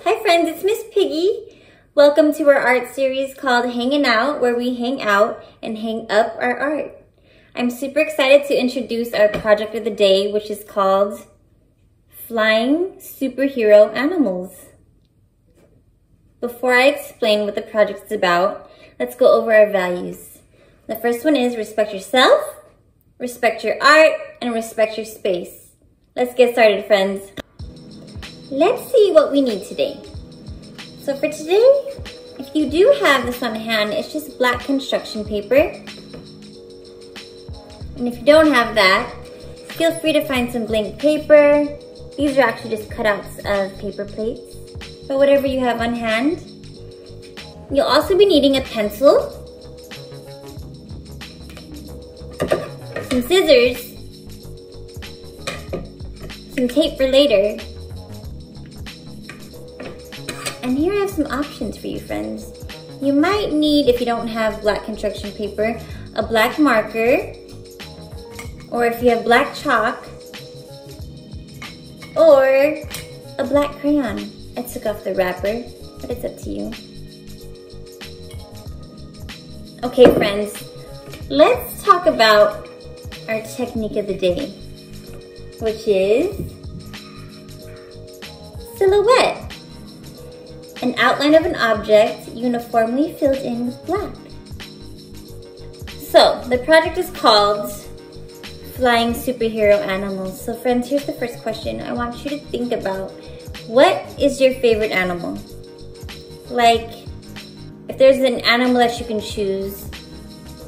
Hi friends, it's Miss Piggy. Welcome to our art series called Hanging Out, where we hang out and hang up our art. I'm super excited to introduce our project of the day, which is called Flying Superhero Animals. Before I explain what the project is about, let's go over our values. The first one is respect yourself, respect your art, and respect your space. Let's get started, friends. Let's see what we need today. So for today, if you do have this on hand, it's just black construction paper. And if you don't have that, feel free to find some blank paper. These are actually just cutouts of paper plates. But whatever you have on hand. You'll also be needing a pencil, some scissors, some tape for later. And here I have some options for you, friends. You might need, if you don't have black construction paper, a black marker, or if you have black chalk, or a black crayon. I took off the wrapper, but it's up to you. Okay, friends, let's talk about our technique of the day, which is silhouette. An outline of an object uniformly filled in with black. So, the project is called Flying Superhero Animals. So friends, here's the first question. I want you to think about, what is your favorite animal? Like, if there's an animal that you can choose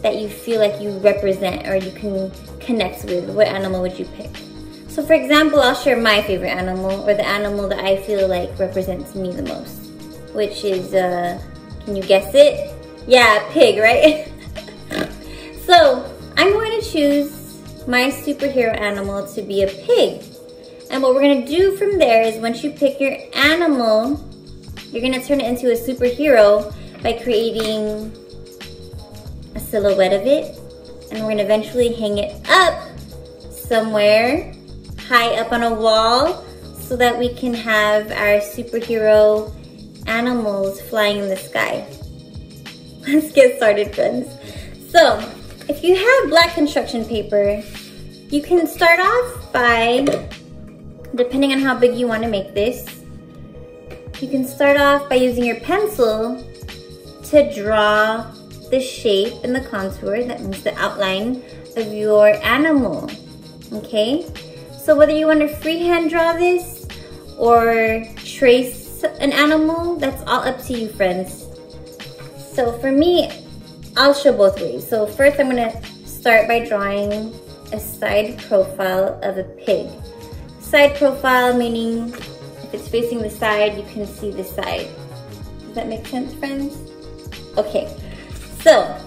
that you feel like you represent or you can connect with, what animal would you pick? So for example, I'll share my favorite animal, or the animal that I feel like represents me the most, which is, can you guess it? Yeah, pig, right? So I'm going to choose my superhero animal to be a pig. And what we're gonna do from there is, once you pick your animal, you're gonna turn it into a superhero by creating a silhouette of it. And we're gonna eventually hang it up somewhere high up on a wall so that we can have our superhero animals flying in the sky. Let's get started, friends. So, if you have black construction paper, you can start off by, depending on how big you want to make this, you can start off by using your pencil to draw the shape and the contour, that means the outline of your animal, okay? So whether you want to freehand draw this or trace an animal, that's all up to you, friends. So for me, I'll show both ways. So first I'm gonna start by drawing a side profile of a pig. Side profile meaning if it's facing the side, you can see the side. Does that make sense, friends? Okay, so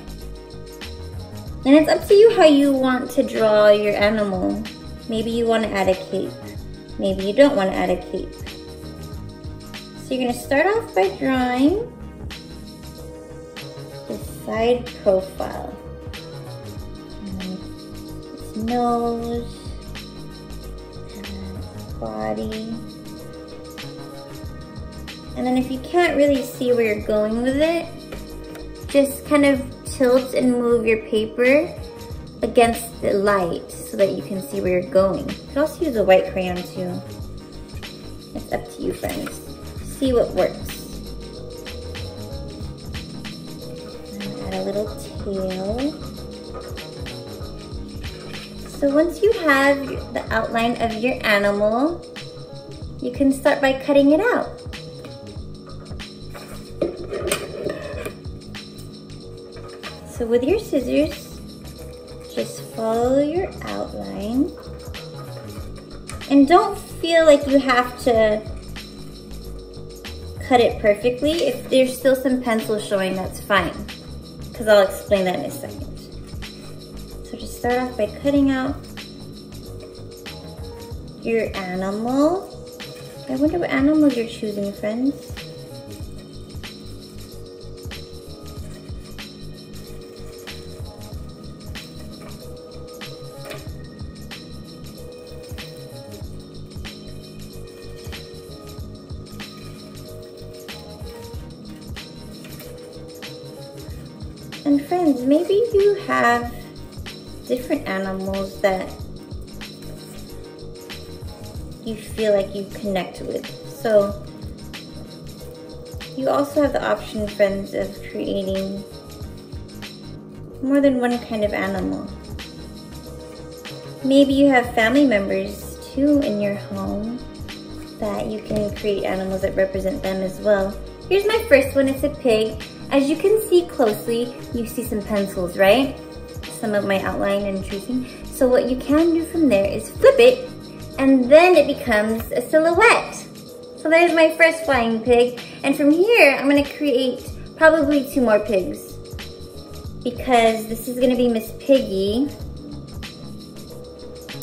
then it's up to you how you want to draw your animal. Maybe you want to add a cape. Maybe you don't want to add a cape. So you're going to start off by drawing the side profile. Its nose, and its body. And then if you can't really see where you're going with it, just kind of tilt and move your paper against the light so that you can see where you're going. You can also use a white crayon too. It's up to you, friends. See what works. And add a little tail. So once you have the outline of your animal, you can start by cutting it out. So with your scissors, just follow your outline. And don't feel like you have to cut it perfectly. If there's still some pencil showing, that's fine, because I'll explain that in a second. So just start off by cutting out your animal. I wonder what animal you're choosing, friends. And friends, maybe you have different animals that you feel like you connect with. So you also have the option, friends, of creating more than one kind of animal. Maybe you have family members too in your home that you can create animals that represent them as well. Here's my first one, it's a pig. As you can see closely, you see some pencils, right? Some of my outline and tracing. So what you can do from there is flip it, and then it becomes a silhouette. So there's my first flying pig. And from here, I'm gonna create probably 2 more pigs, because this is gonna be Miss Piggy.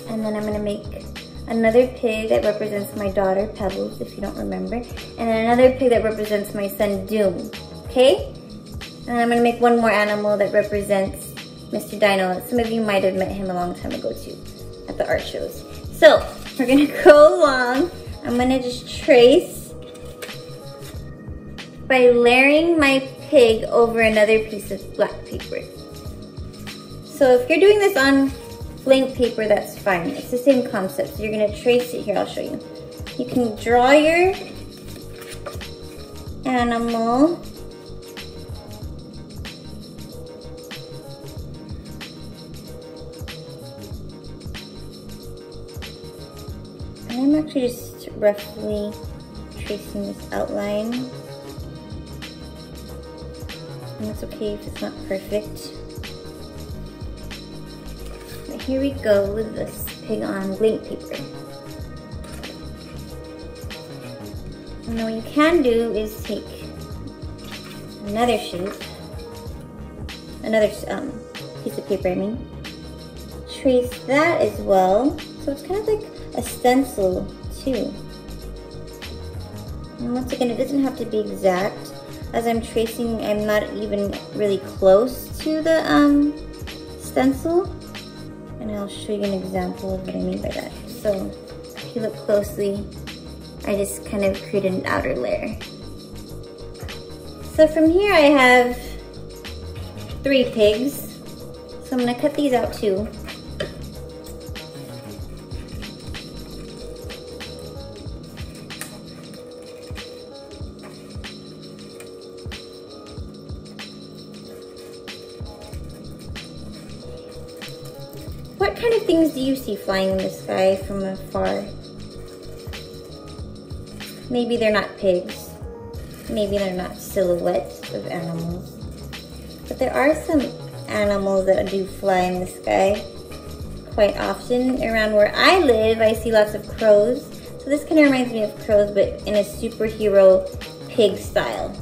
And then I'm gonna make another pig that represents my daughter, Pebbles, if you don't remember. And then another pig that represents my son, Doom, okay? And I'm gonna make one more animal that represents Mr. Dino. Some of you might have met him a long time ago too, at the art shows. So, we're gonna go along. I'm gonna just trace by layering my pig over another piece of black paper. So if you're doing this on blank paper, that's fine. It's the same concept. So you're gonna trace it here, I'll show you. You can draw your animal. And I'm actually just roughly tracing this outline. And it's okay if it's not perfect. But here we go with this pig on blank paper. And then what you can do is take another shape, another piece of paper, I mean. Trace that as well. So it's kind of like a stencil too. And once again, it doesn't have to be exact. As I'm tracing, I'm not even really close to the stencil. And I'll show you an example of what I mean by that. So if you look closely, I just kind of created an outer layer. So from here I have 3 pigs. So I'm gonna cut these out too. What kind of things do you see flying in the sky from afar? Maybe they're not pigs. Maybe they're not silhouettes of animals. But there are some animals that do fly in the sky quite often. Around where I live, I see lots of crows. So this kind of reminds me of crows, but in a superhero pig style.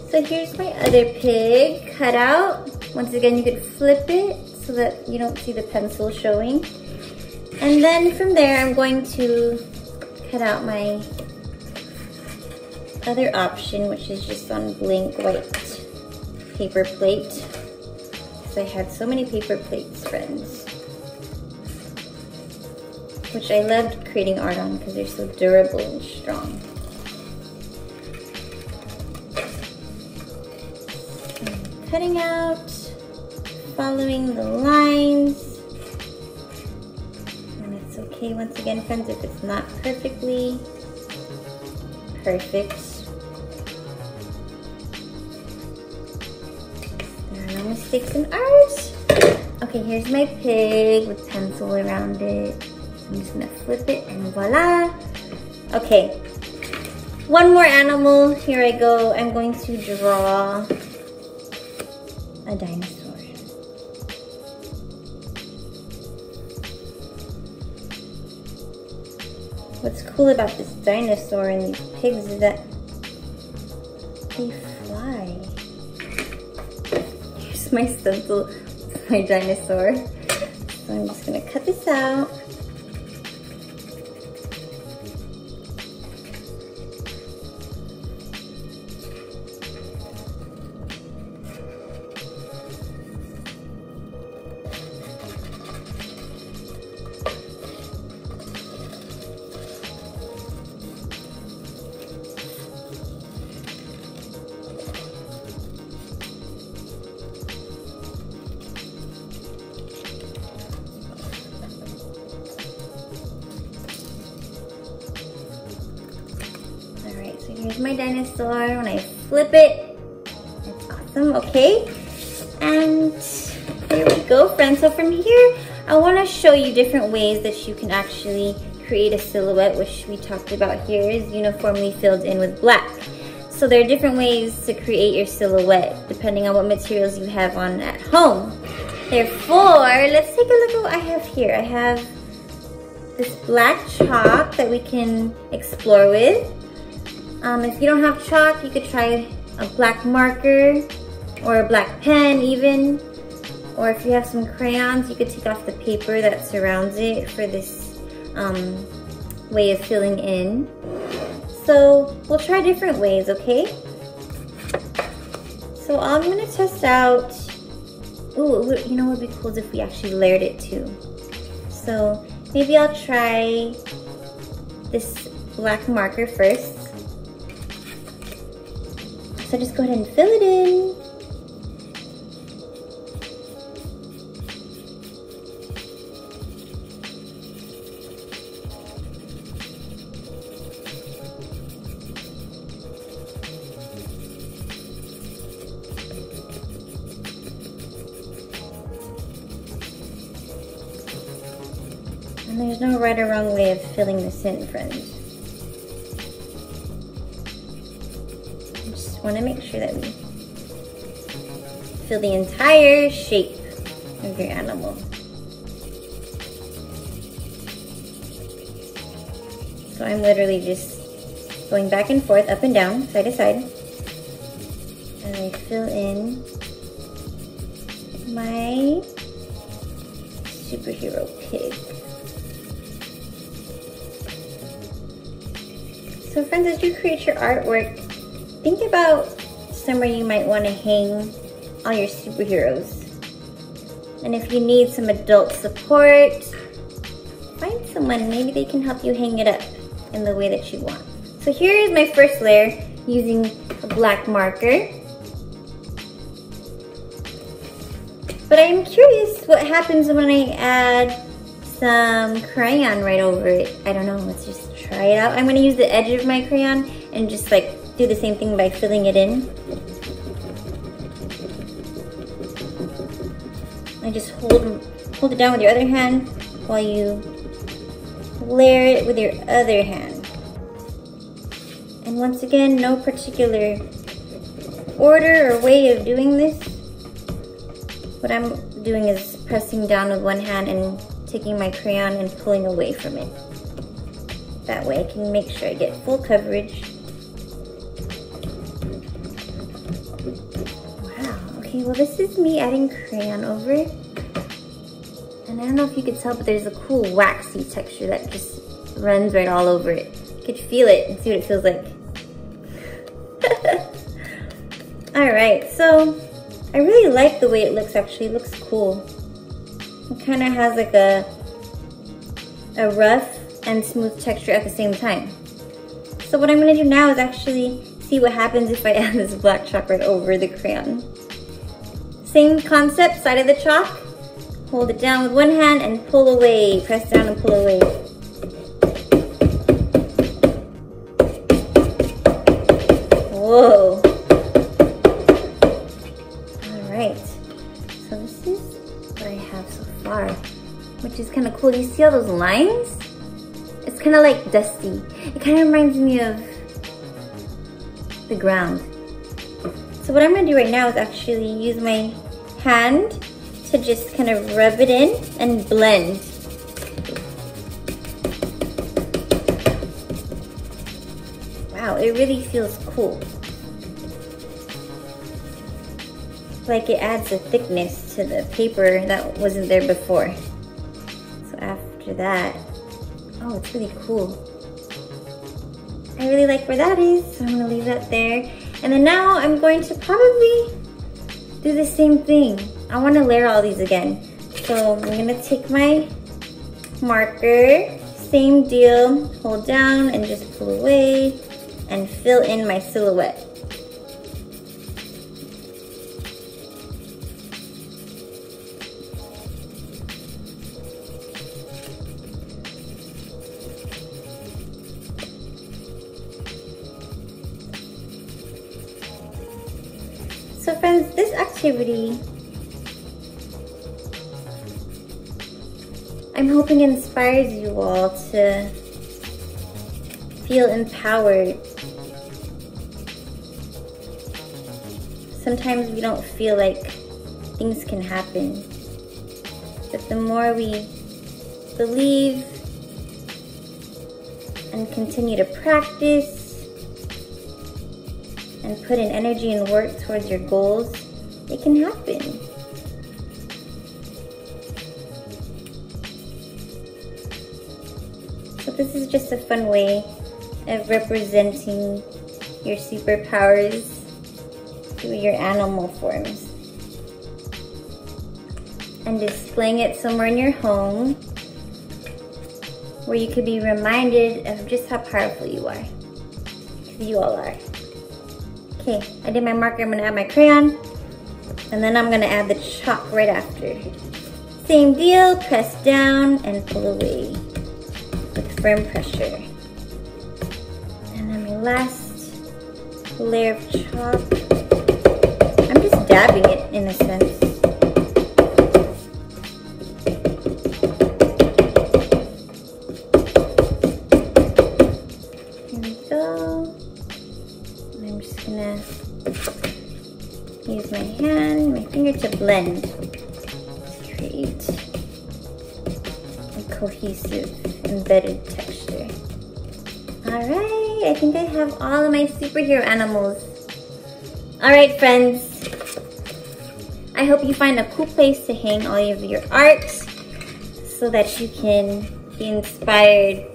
So here's my other pig cut out. Once again, you could flip it so that you don't see the pencil showing. And then from there, I'm going to cut out my other option, which is just on blank white paper plate. Because I had so many paper plates, friends. Which I loved creating art on because they're so durable and strong. Cutting out, following the lines. And it's okay, once again, friends, if it's not perfectly perfect. There are no mistakes in art. Okay, here's my pig with pencil around it. So I'm just gonna flip it and voila. Okay, one more animal. Here I go. I'm going to draw a dinosaur. What's cool about this dinosaur and these pigs is that they fly. Here's my stencil of my dinosaur. So I'm just gonna cut this out. to my dinosaur. When I flip it, it's awesome, okay? And there we go, friends. So from here, I want to show you different ways that you can actually create a silhouette, which we talked about here is uniformly filled in with black. So there are different ways to create your silhouette depending on what materials you have on at home. Therefore, let's take a look at what I have here. I have this black chalk that we can explore with. If you don't have chalk, you could try a black marker or a black pen even. Or if you have some crayons, you could take off the paper that surrounds it for this way of filling in. So we'll try different ways, okay? So I'm gonna test out, ooh, you know what would be cool is if we actually layered it too. So maybe I'll try this black marker first. So just go ahead and fill it in. And there's no right or wrong way of filling this in, friends. I just want to make sure that we fill the entire shape of your animal. So I'm literally just going back and forth, up and down, side to side, and I fill in my superhero pig. So friends, as you create your artwork, think about somewhere you might want to hang all your superheroes. And if you need some adult support, find someone, maybe they can help you hang it up in the way that you want. So here is my first layer using a black marker. But I'm curious what happens when I add some crayon right over it. I don't know, let's just try it out. I'm gonna use the edge of my crayon and just like do the same thing by filling it in. I just hold it down with your other hand while you layer it with your other hand. And once again, no particular order or way of doing this. What I'm doing is pressing down with one hand and taking my crayon and pulling away from it. That way I can make sure I get full coverage. Wow, okay, well this is me adding crayon over it. And I don't know if you could tell, but there's a cool waxy texture that just runs right all over it. You could feel it and see what it feels like. Alright, so I really like the way it looks actually. It looks cool. It kind of has like a rough and smooth texture at the same time. So what I'm going to do now is actually see what happens if I add this black chalk right over the crayon. Same concept, side of the chalk. Hold it down with one hand and pull away. Press down and pull away. Whoa. Alright. So this is what I have so far, which is kind of cool. You see all those lines? It's kind of like dusty. It kind of reminds me of the ground. So what I'm going to do right now is actually use my hand to just kind of rub it in and blend. Wow, it really feels cool. Like it adds a thickness to the paper that wasn't there before. So after that, oh, it's really cool. I really like where that is, so I'm gonna leave that there. And then now I'm going to probably do the same thing. I wanna layer all these again. So I'm gonna take my marker, same deal, hold down and just pull away and fill in my silhouette. So friends, this activity, I'm hoping inspires you all to feel empowered. Sometimes we don't feel like things can happen, but the more we believe and continue to practice and put in energy and work towards your goals, it can happen. So this is just a fun way of representing your superpowers through your animal forms and displaying it somewhere in your home where you could be reminded of just how powerful you are, because you all are. Okay, I did my marker. I'm gonna add my crayon, and then I'm gonna add the chalk right after. Same deal, press down and pull away with firm pressure. And then my last layer of chalk, I'm just dabbing it in a sense. Here we go. And I'm just gonna use my hand, my finger to blend to create a cohesive, embedded texture. Alright, I think I have all of my superhero animals. Alright friends, I hope you find a cool place to hang all of your art so that you can be inspired.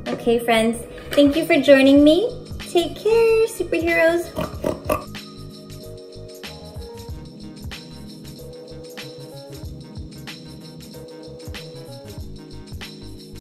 Okay friends, thank you for joining me. Take care, superheroes.